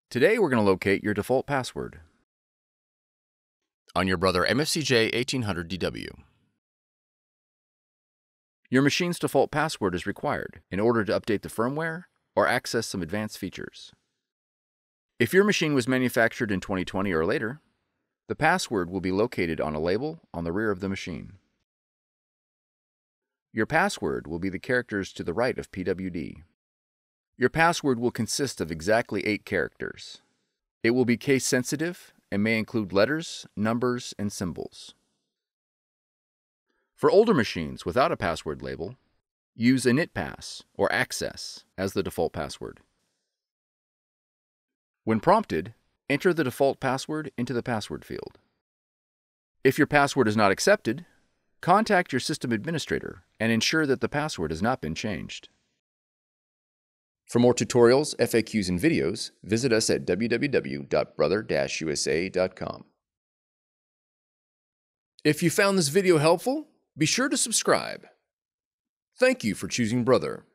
Today we're going to locate your default password on your Brother MFCJ1800DW. Your machine's default password is required in order to update the firmware or access some advanced features. If your machine was manufactured in 2020 or later, the password will be located on a label on the rear of the machine. Your password will be the characters to the right of PWD. Your password will consist of exactly 8 characters. It will be case sensitive and may include letters, numbers, and symbols. For older machines without a password label, use initpass or access as the default password. When prompted, enter the default password into the password field. If your password is not accepted, contact your system administrator and ensure that the password has not been changed. For more tutorials, FAQs, and videos, visit us at www.brother-usa.com. If you found this video helpful, be sure to subscribe. Thank you for choosing Brother.